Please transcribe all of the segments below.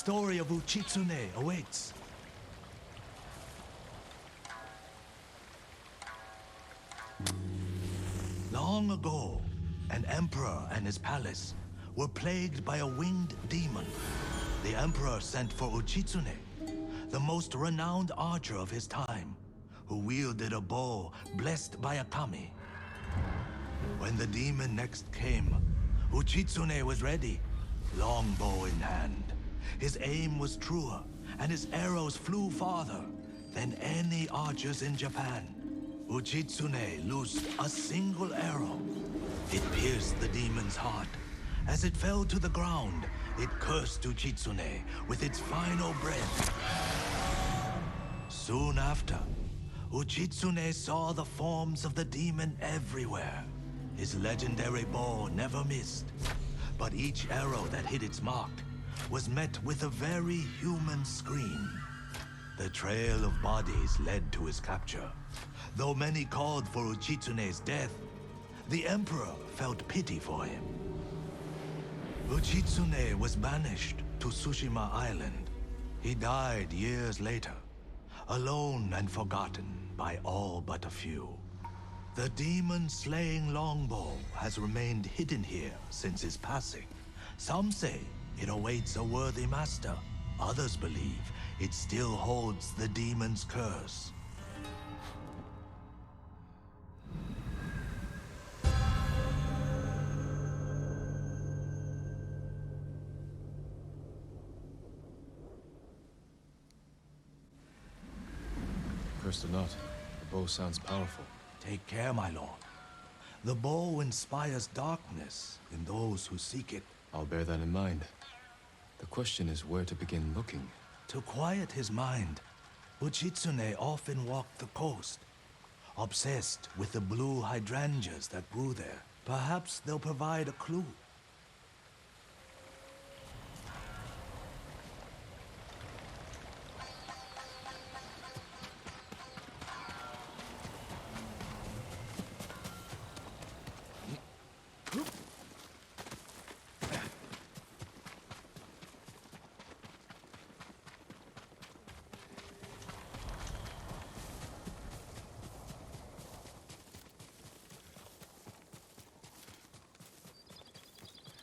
story of Uchitsune awaits. Long ago, an emperor and his palace were plagued by a winged demon. The emperor sent for Uchitsune, the most renowned archer of his time, who wielded a bow blessed by a kami. When the demon next came, Uchitsune was ready, longbow in hand. His aim was truer, and his arrows flew farther than any archers in Japan. Uchitsune loosed a single arrow. It pierced the demon's heart. As it fell to the ground, it cursed Uchitsune with its final breath. Soon after, Uchitsune saw the forms of the demon everywhere. His legendary bow never missed, but each arrow that hit its mark was met with a very human scream. The trail of bodies led to his capture. Though many called for Uchitsune's death, the emperor felt pity for him. Uchitsune was banished to Tsushima Island. He died years later, alone and forgotten by all but a few. The demon-slaying longbow has remained hidden here since his passing. Some say it awaits a worthy master. Others believe it still holds the demon's curse. Cursed or not, the bow sounds powerful. Take care, my lord. The bow inspires darkness in those who seek it. I'll bear that in mind. The question is where to begin looking. To quiet his mind, Uchitsune often walked the coast, obsessed with the blue hydrangeas that grew there. Perhaps they'll provide a clue.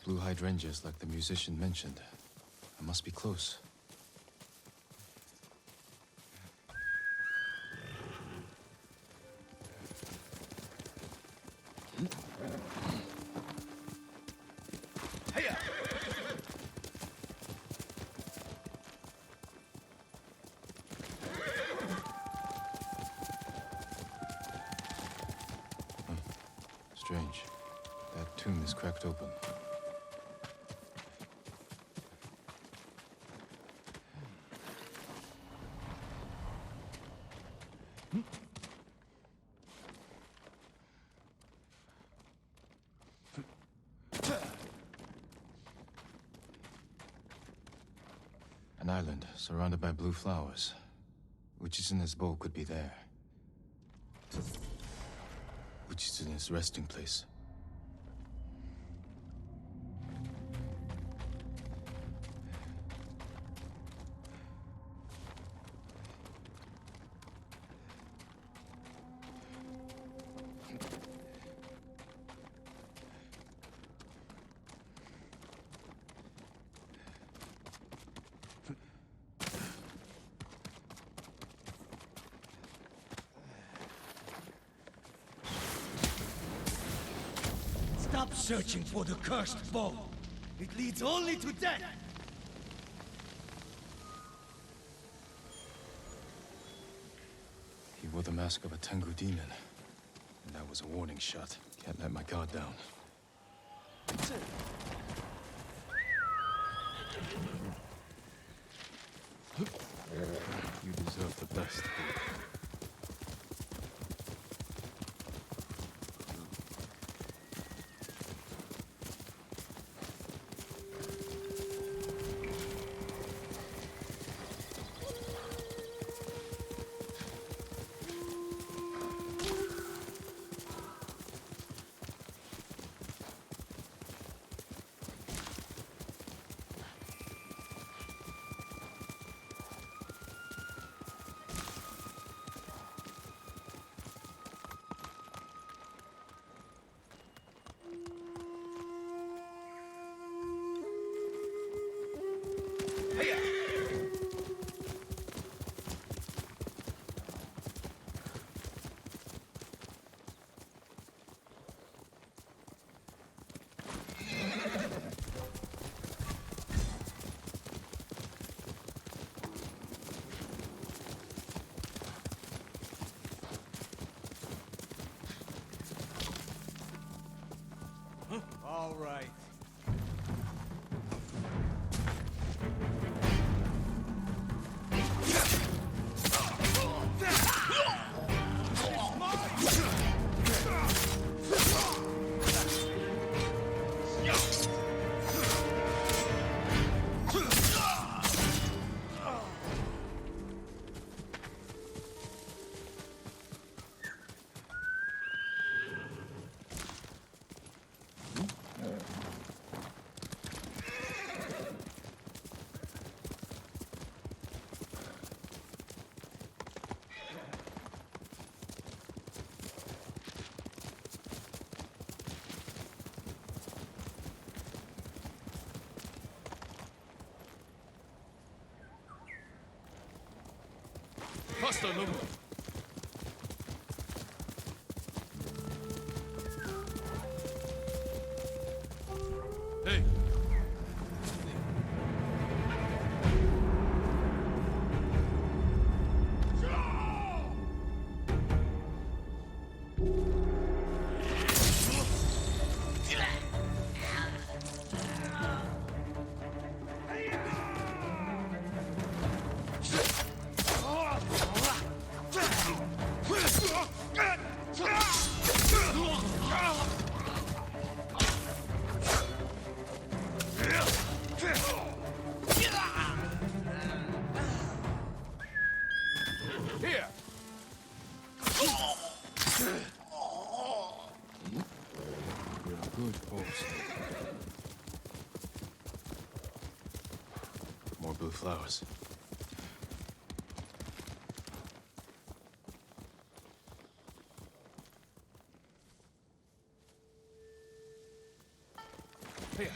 Blue hydrangeas like the musician mentioned. I must be close. Strange. That tomb is cracked open. An island surrounded by blue flowers. Uchitsune's bow could be there. Uchitsune's resting place. Stop searching for the cursed bow. It leads only to death. He wore the mask of a Tengu demon. And that was a warning shot. Can't let my guard down. You deserve the best. All right. Hasta luego. Hey. Here. You're a good horse. More blue flowers. Here.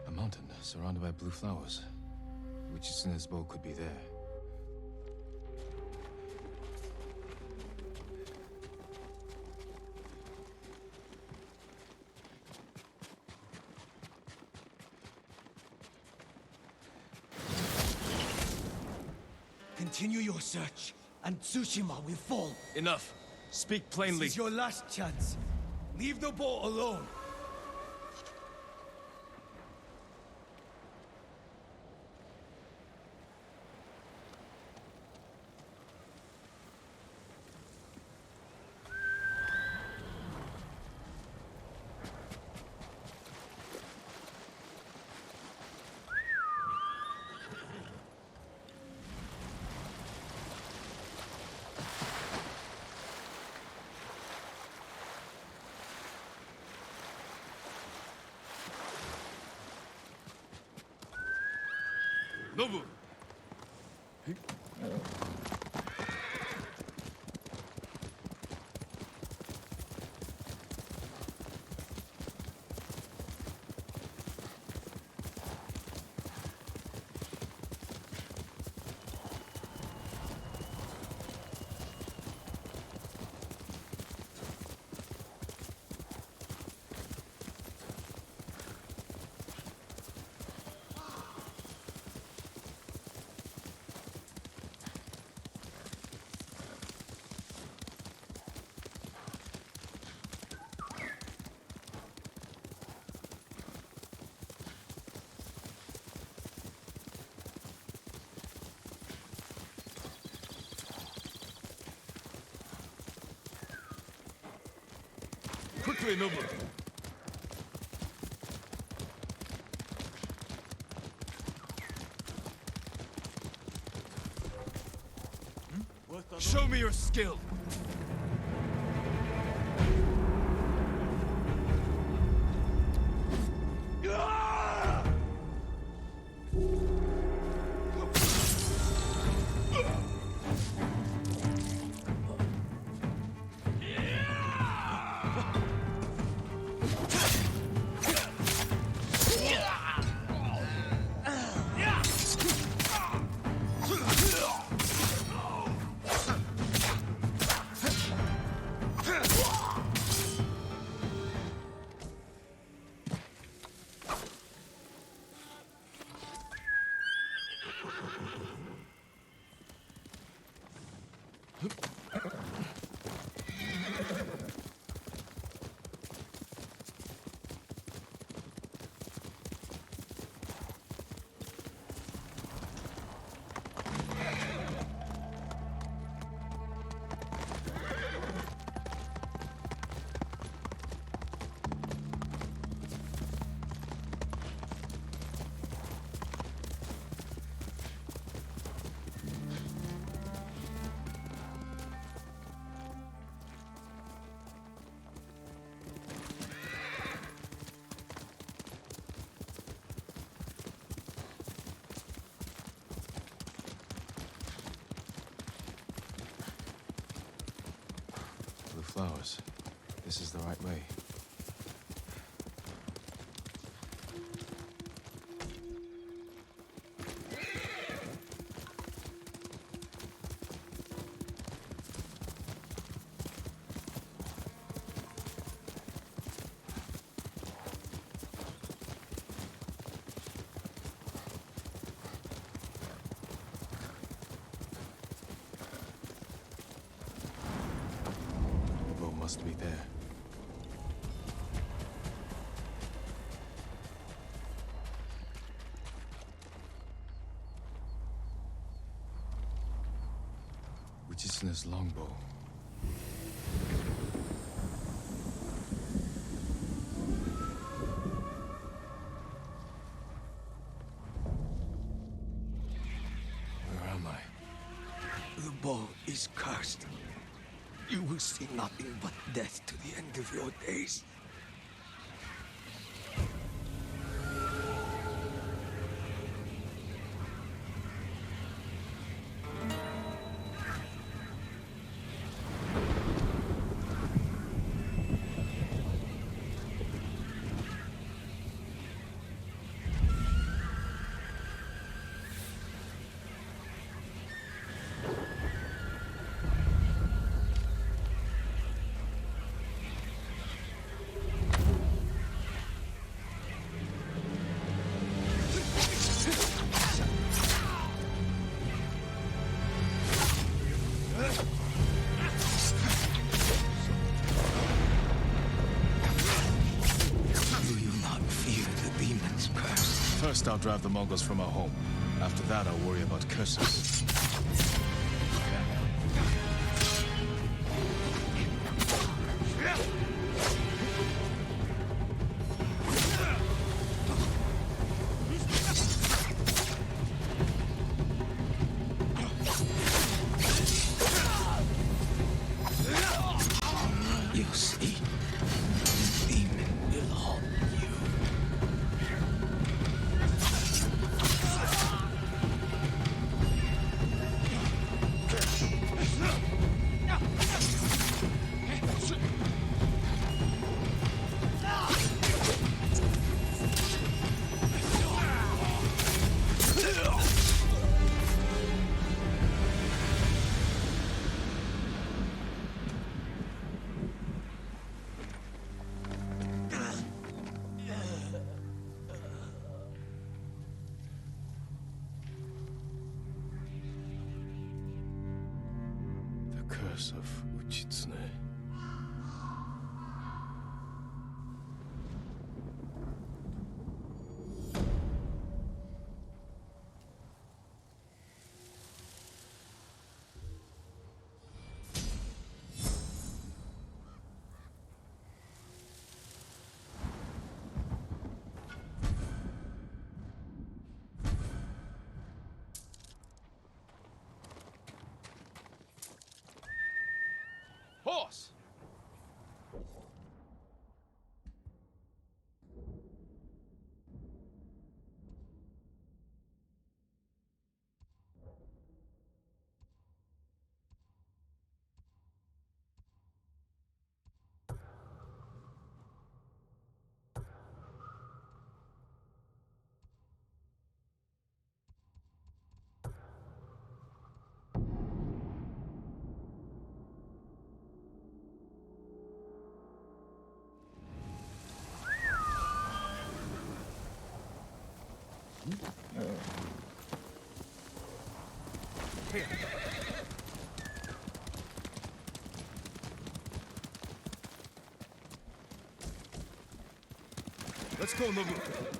A mountain surrounded by blue flowers. Which is in this bowl could be there. Continue your search, and Tsushima will fall. Enough. Speak plainly. This is your last chance. Leave the boat alone. Nobu. Quickly, Nobu. Show me your skill. Blue flowers. This is the right way. The boat must be there. Uchitsune's longbow. Where am I? The bow is cursed. You will see nothing but death to the end of your days. Do you not fear the demon's curse? First, I'll drive the Mongols from our home. After that, I'll worry about curses. You see, the demon will haunt you. The curse of Uchitsune. Horse! Here. Let's go, Nobu.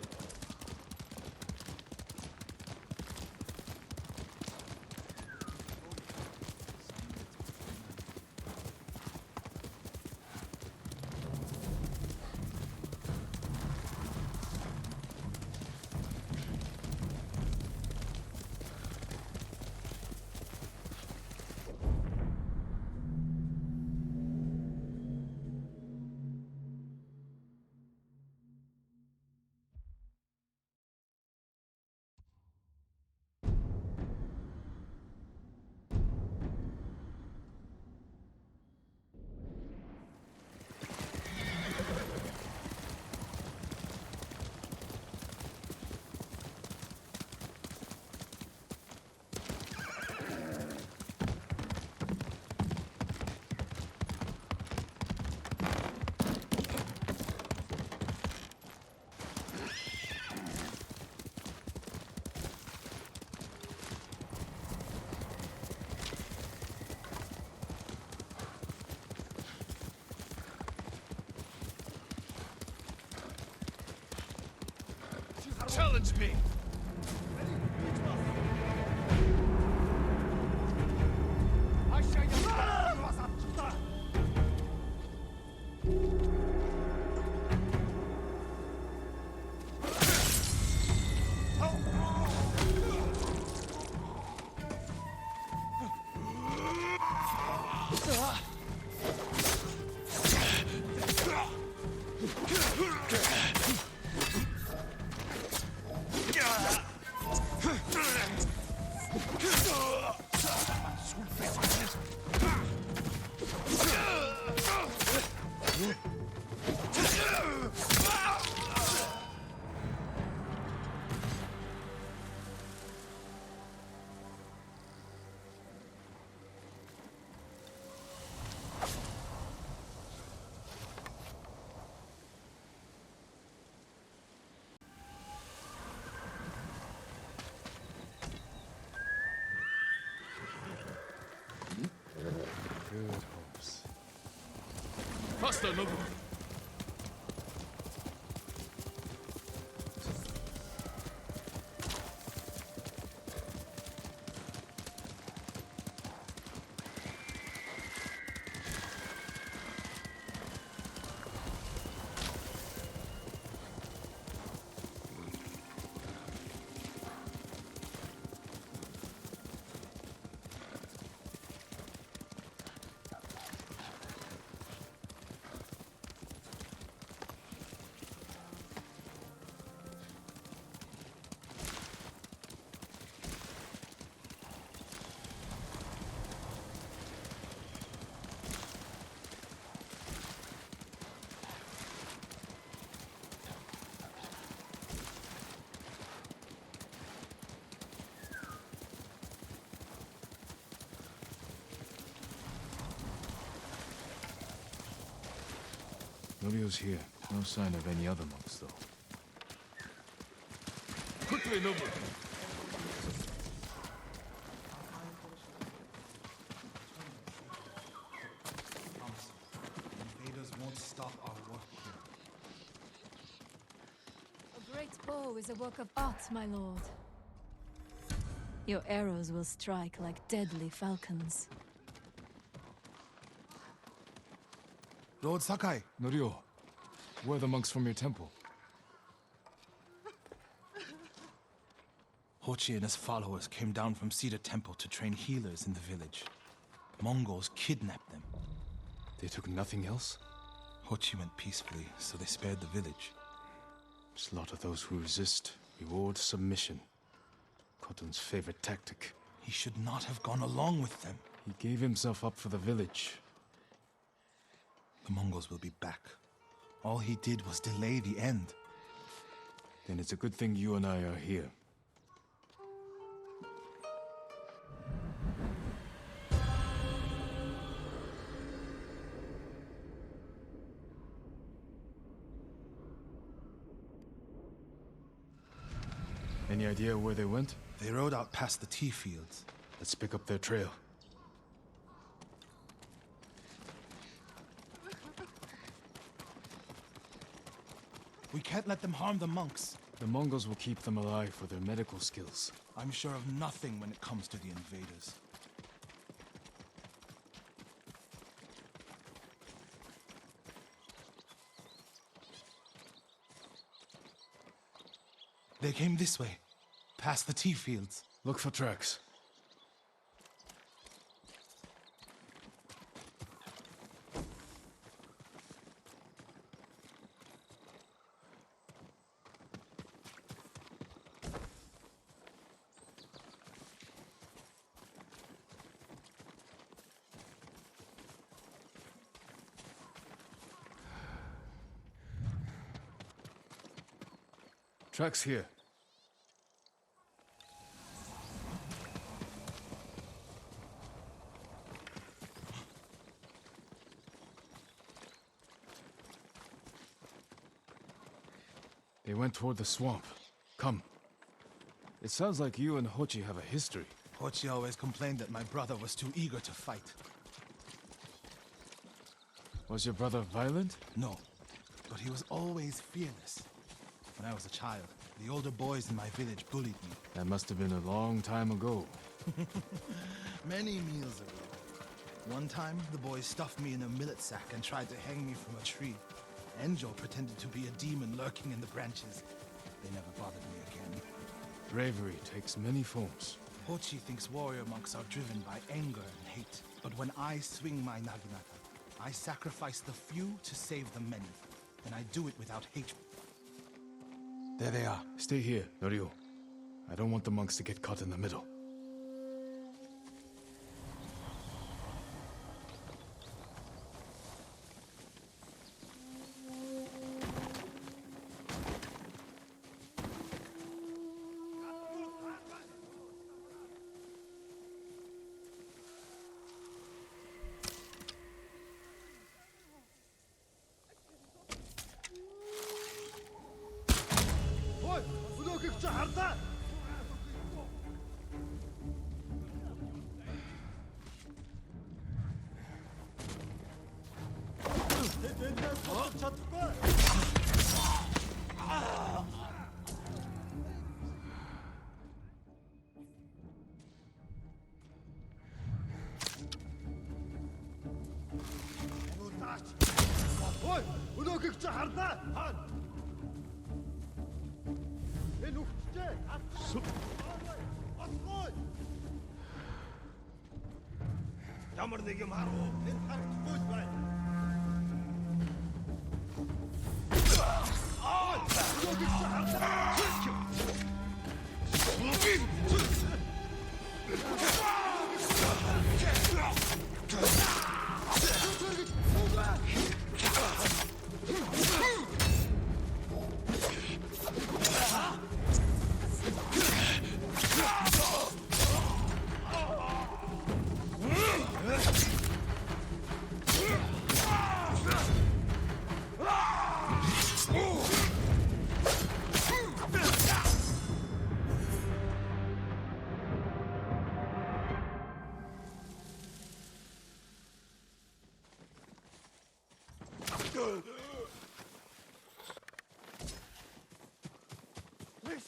Challenge me! Good horse. Faster, Nobu. Norio's here. No sign of any other monks, though. Quickly, Nobu. Invaders won't stop our work here. A great bow is a work of art, my lord. Your arrows will strike like deadly falcons. Lord Sakai, Norio, where are the monks from your temple? Hochi and his followers came down from Cedar Temple to train healers in the village. Mongols kidnapped them. They took nothing else? Hochi went peacefully, so they spared the village. Slaughter those who resist. Reward submission. Khotun's favorite tactic. He should not have gone along with them. He gave himself up for the village. The Mongols will be back. All he did was delay the end. Then it's a good thing you and I are here. Any idea where they went? They rode out past the tea fields. Let's pick up their trail. We can't let them harm the monks. The Mongols will keep them alive for their medical skills. I'm sure of nothing when it comes to the invaders. They came this way, past the tea fields. Look for tracks. Tracks here. They went toward the swamp. Come. It sounds like you and Hochi have a history. Hochi always complained that my brother was too eager to fight. Was your brother violent? No, but he was always fearless. When I was a child, the older boys in my village bullied me. That must have been a long time ago. Many meals ago. One time, the boys stuffed me in a millet sack and tried to hang me from a tree. Enjo pretended to be a demon lurking in the branches. They never bothered me again. Bravery takes many forms. Hochi thinks warrior monks are driven by anger and hate. But when I swing my naginata, I sacrifice the few to save the many. And I do it without hatred. There they are. Stay here, Norio. I don't want the monks to get caught in the middle.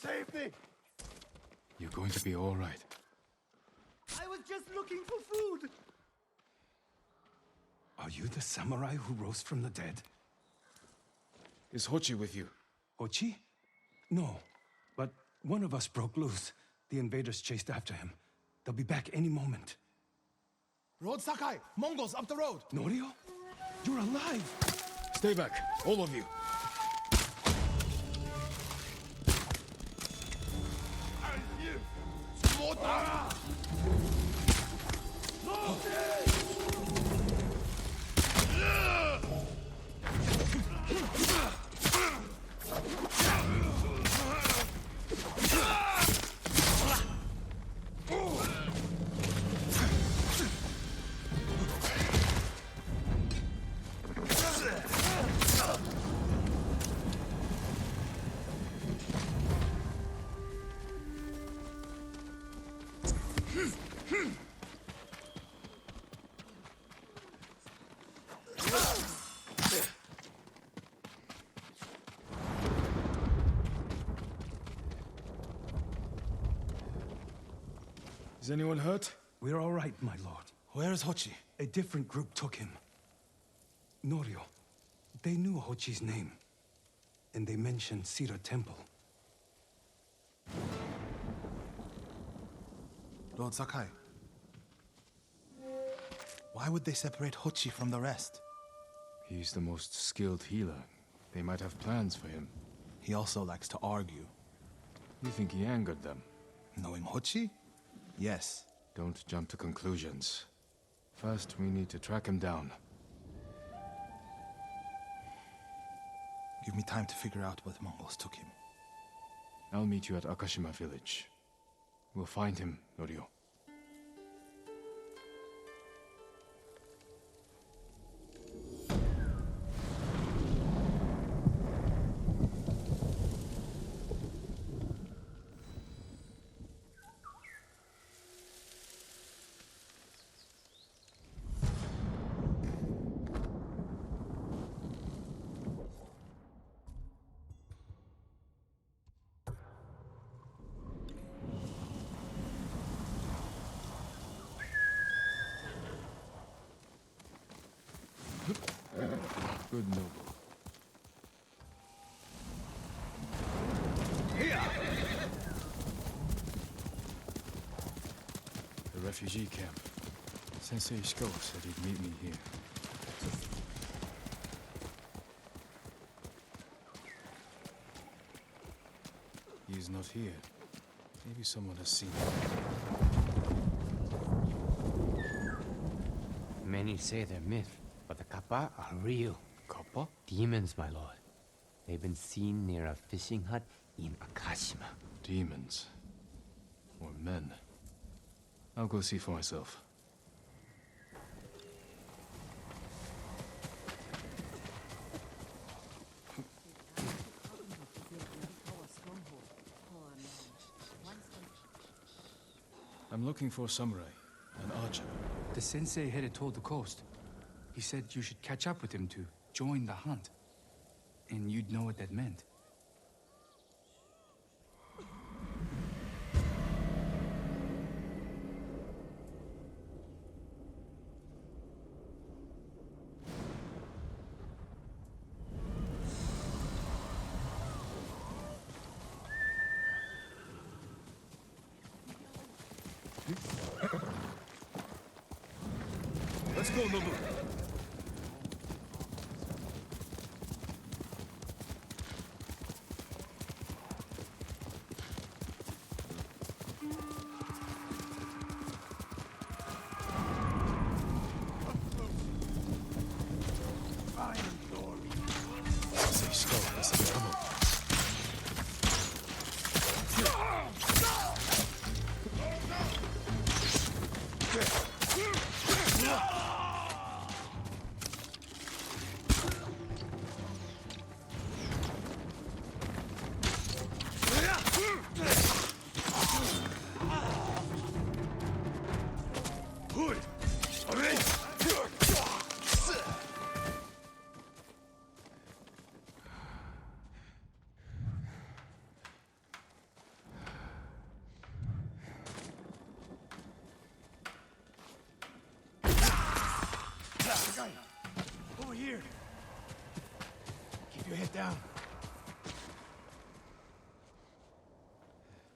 Save me! You're going to be all right. I was just looking for food! Are you the samurai who rose from the dead? Is Hochi with you? Hochi? No, but one of us broke loose. The invaders chased after him. They'll be back any moment. Road Sakai! Mongols up the road! Norio? You're alive! Stay back, all of you. Is anyone hurt? We're all right, my lord. Where is Hochi? A different group took him. Norio. They knew Hochi's name. And they mentioned Cedar Temple. Lord Sakai. Why would they separate Hochi from the rest? He's the most skilled healer. They might have plans for him. He also likes to argue. You think he angered them? Knowing Hochi? Yes. Don't jump to conclusions. First, we need to track him down. Give me time to figure out what Mongols took him. I'll meet you at Akashima village. We'll find him, Norio. Good noble. The refugee camp. Sensei Ishikawa said he'd meet me here. He is not here. Maybe someone has seen him. Many say they're myth, but the kappa are real. Kappa? Demons, my lord. They've been seen near a fishing hut in Akashima. Demons. Or men. I'll go see for myself. I'm looking for a samurai, an archer. The sensei headed toward the coast. He said you should catch up with him to join the hunt. And you'd know what that meant. Let's go, Nobu. Sensei Ishikawa is in trouble. Over here. Keep your head down.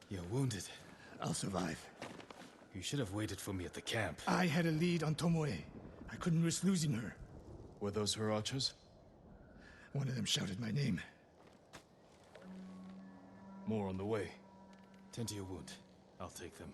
You're wounded. I'll survive. You should have waited for me at the camp. I had a lead on Tomoe. I couldn't risk losing her. Were those her archers? One of them shouted my name. More on the way. Tend to your wound. I'll take them.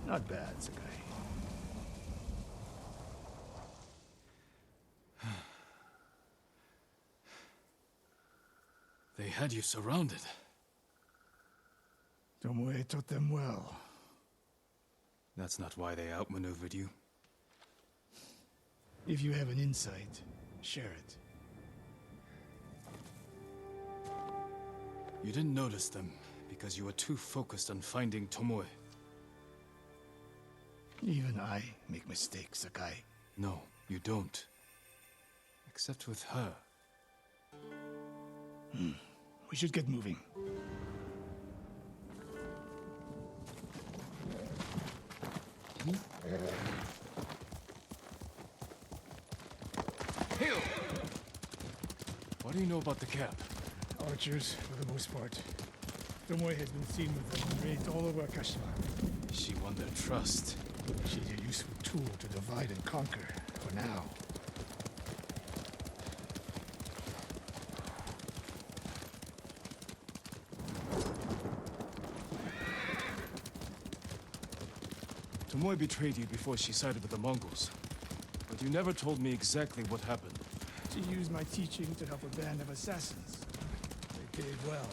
Not bad, Sakai. They had you surrounded. Tomoe taught them well. That's not why they outmaneuvered you. If you have an insight, share it. You didn't notice them because you were too focused on finding Tomoe. Even I make mistakes, Sakai. No, you don't. Except with her. We should get moving. What do you know about the camp? Archers, for the most part. Tomoe has been seen with them in raids all over Akashima. She won their trust. She's a useful tool to divide and conquer, for now. Tomoe betrayed you before she sided with the Mongols. But you never told me exactly what happened. She used my teaching to help a band of assassins. They paid well.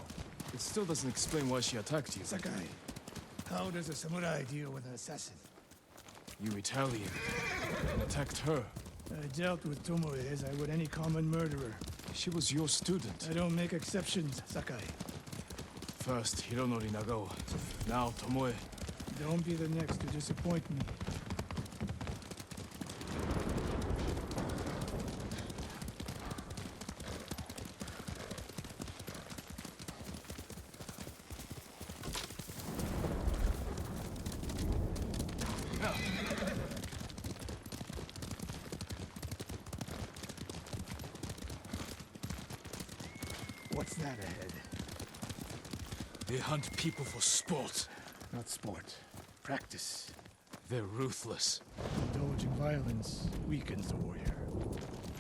It still doesn't explain why she attacked you. Sakai, how does a samurai deal with an assassin? You retaliated and attacked her. I dealt with Tomoe as I would any common murderer. She was your student. I don't make exceptions, Sakai. First Hironori Nagao, now Tomoe. Don't be the next to disappoint me. What's that ahead? They hunt people for sport. Not sport. Practice. They're ruthless. Indulging violence weakens the warrior.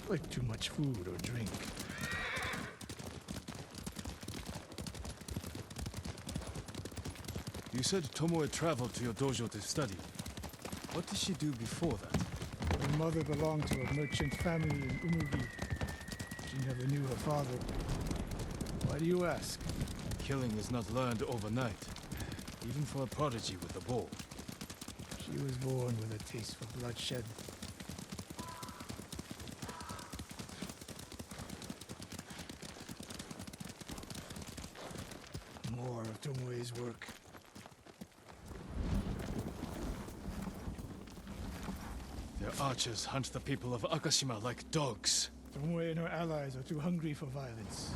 Like too much food or drink. You said Tomoe traveled to your dojo to study. What did she do before that? Her mother belonged to a merchant family in Umugi. She never knew her father. Why do you ask? Killing is not learned overnight, even for a prodigy with a bow. She was born with a taste for bloodshed. More of Tomoe's work. Their archers hunt the people of Akashima like dogs. Tomoe and her allies are too hungry for violence.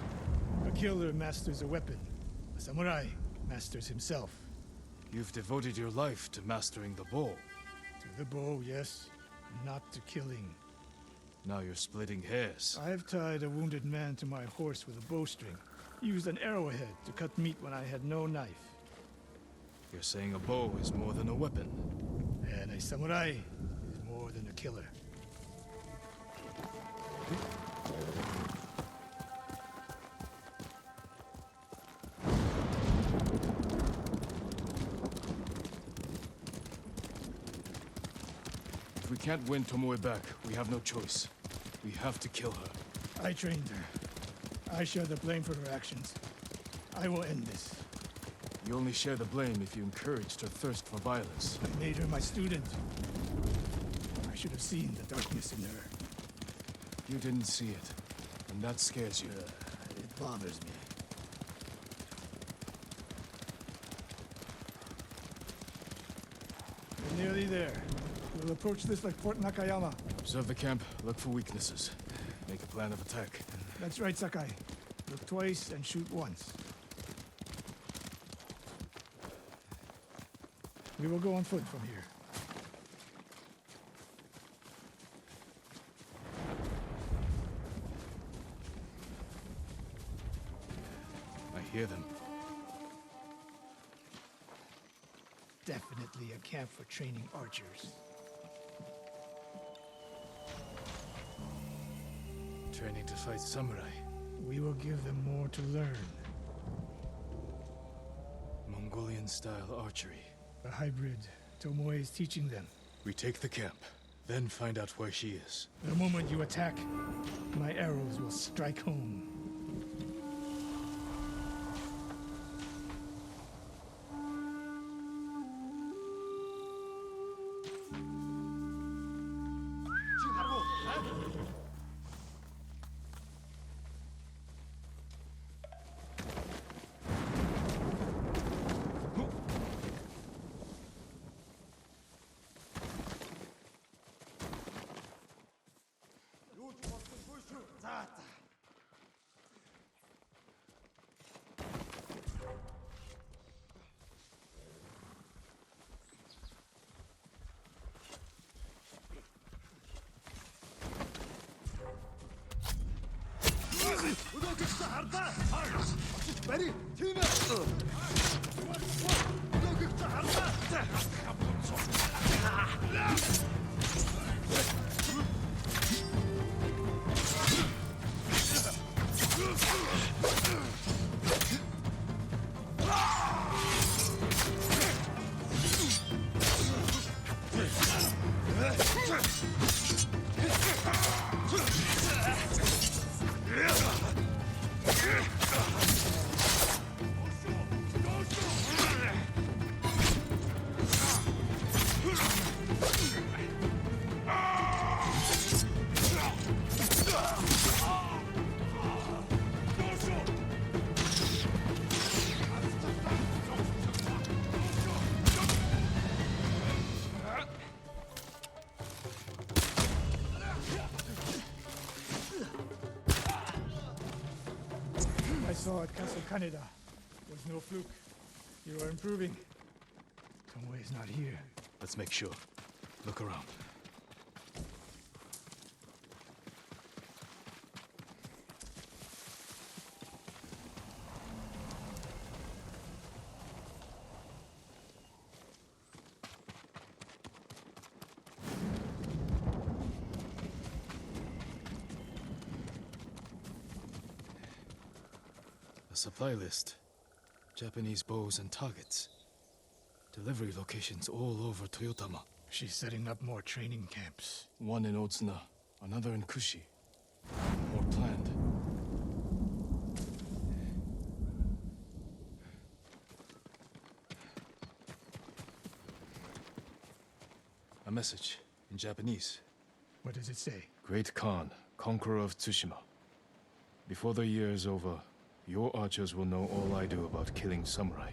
A killer masters a weapon. A samurai masters himself. You've devoted your life to mastering the bow. To the bow, yes. Not to killing. Now you're splitting hairs. I've tied a wounded man to my horse with a bowstring. Used an arrowhead to cut meat when I had no knife. You're saying a bow is more than a weapon. And a samurai is more than a killer. If we can't win Tomoe back, we have no choice. We have to kill her. I trained her. I share the blame for her actions. I will end this. You only share the blame if you encouraged her thirst for violence. I made her my student. I should have seen the darkness in her. You didn't see it, and that scares you. It bothers me. We're nearly there. We'll approach this like Fort Nakayama. Observe the camp, look for weaknesses. Make a plan of attack. That's right, Sakai. Look twice and shoot once. We will go on foot from here. I hear them. Definitely a camp for training archers. Training to fight samurai. We will give them more to learn. Mongolian-style archery. A hybrid Tomoe is teaching them. We take the camp, then find out where she is. The moment you attack, my arrows will strike home. I saw at Castle Kaneda. Was no fluke. You are improving. Tomoe is not here. Let's make sure. Look around. A supply list. Japanese bows and targets. Delivery locations all over Toyotama. She's setting up more training camps. One in Otsuna, another in Kushi. More planned. A message in Japanese. What does it say? Great Khan, conqueror of Tsushima. Before the year is over, your archers will know all I do about killing samurai.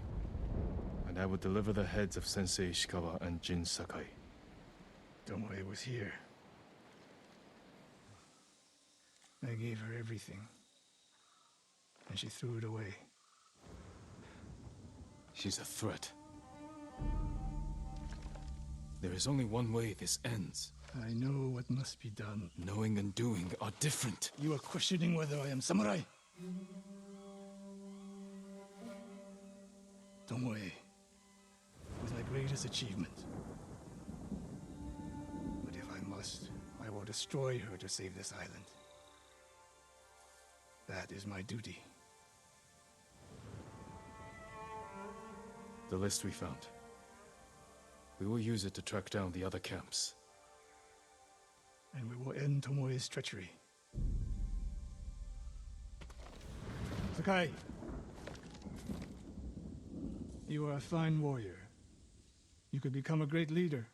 And I will deliver the heads of Sensei Ishikawa and Jin Sakai. Tomoe was here. I gave her everything. And she threw it away. She's a threat. There is only one way this ends. I know what must be done. Knowing and doing are different. You are questioning whether I am samurai? Tomoe was my greatest achievement. But if I must, destroy her to save this island. That is my duty. The list we found. We will use it to track down the other camps. And we will end Tomoe's treachery. Sakai! You are a fine warrior. You could become a great leader.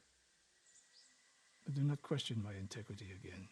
But do not question my integrity again.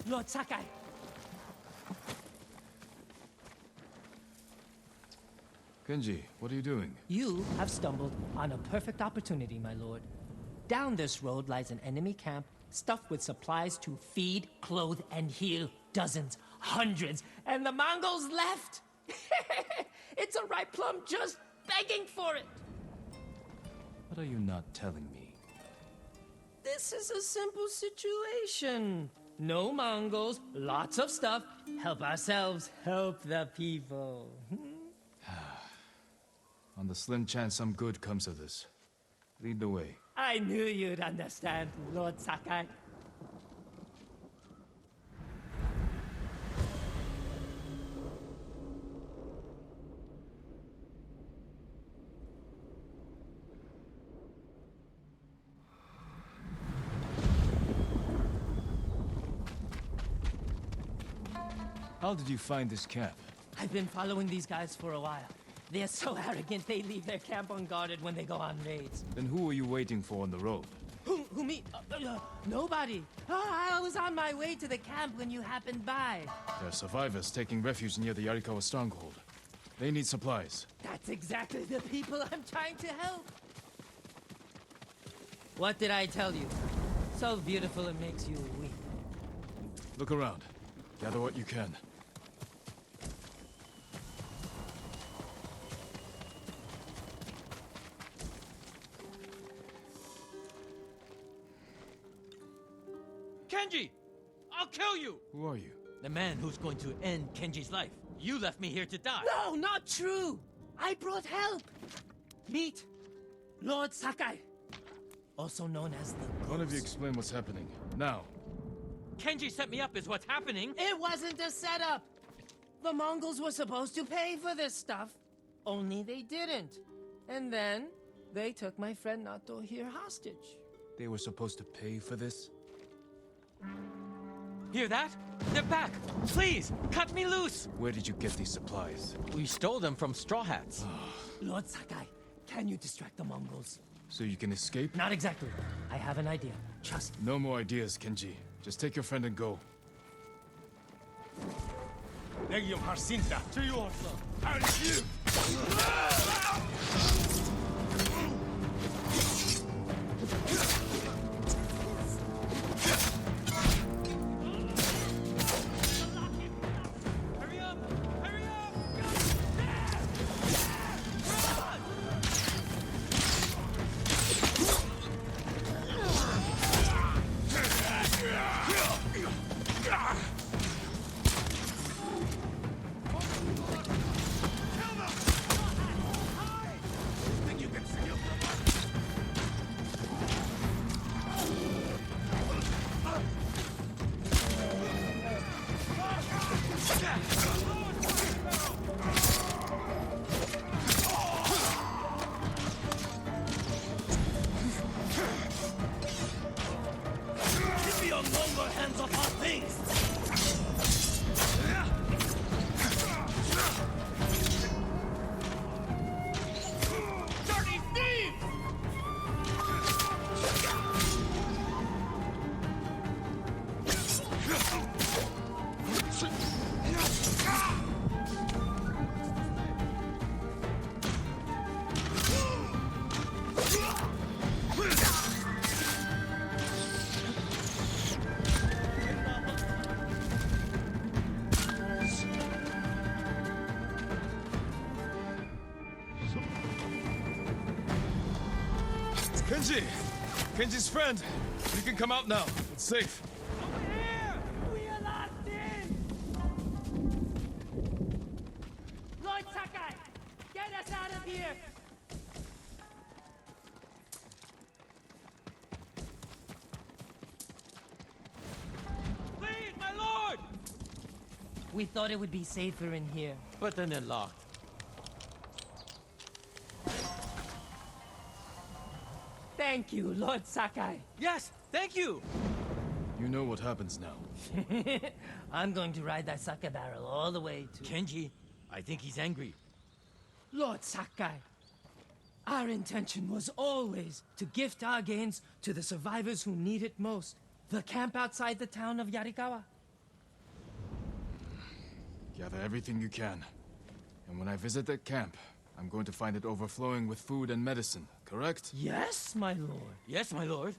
Lord Sakai! Kenji, what are you doing? You have stumbled on a perfect opportunity, my lord. Down this road lies an enemy camp stuffed with supplies to feed, clothe, and heal dozens, hundreds, and the Mongols left! It's a ripe plum just begging for it! What are you not telling me? This is a simple situation. No Mongols, lots of stuff. Help ourselves, help the people. On the slim chance some good comes of this. Lead the way. I knew you'd understand, Lord Sakai. How did you find this camp? I've been following these guys for a while. They're so arrogant they leave their camp unguarded when they go on raids. Then who were you waiting for on the road? Who me? Nobody. I was on my way to the camp when you happened by. There are survivors taking refuge near the Yarikawa stronghold. They need supplies. That's exactly the people I'm trying to help. What did I tell you? So beautiful it makes you weep. Look around. Gather what you can. Kenji! I'll kill you! Who are you? The man who's going to end Kenji's life. You left me here to die. No, not true! I brought help! Meet Lord Sakai, also known as the Ghost. One of you explain what's happening. Now. Kenji set me up is what's happening. It wasn't a setup! The Mongols were supposed to pay for this stuff. Only they didn't. And then, they took my friend Nato here hostage. They were supposed to pay for this? Hear that? They're back! Please, cut me loose! Where did you get these supplies? We stole them from Straw Hats. Lord Sakai, can you distract the Mongols? So you can escape? Not exactly. I have an idea. Trust me. No more ideas, Kenji. Just take your friend and go. Legium Harsinta. To you also. Hurry up! Hurry up! things! Dirty thieves! Kenji! Kenji's friend! You can come out now. It's safe. Over here! We are locked in! Lord Sakai! Get us out of here! Please, my lord! We thought it would be safer in here. But then they're locked. Thank you, Lord Sakai. Yes, thank you! You know what happens now. I'm going to ride that sake barrel all the way to... Kenji, I think he's angry. Lord Sakai, our intention was always to gift our gains to the survivors who need it most. The camp outside the town of Yarikawa. Gather everything you can. And when I visit that camp, I'm going to find it overflowing with food and medicine, correct? Yes, my lord. Yes, my lord.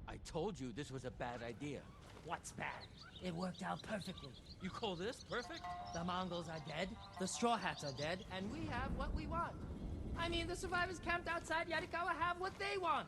I told you this was a bad idea. What's bad? It worked out perfectly. You call this perfect? The Mongols are dead, the Straw Hats are dead, and we have what we want. I mean, the survivors camped outside Yarikawa have what they want.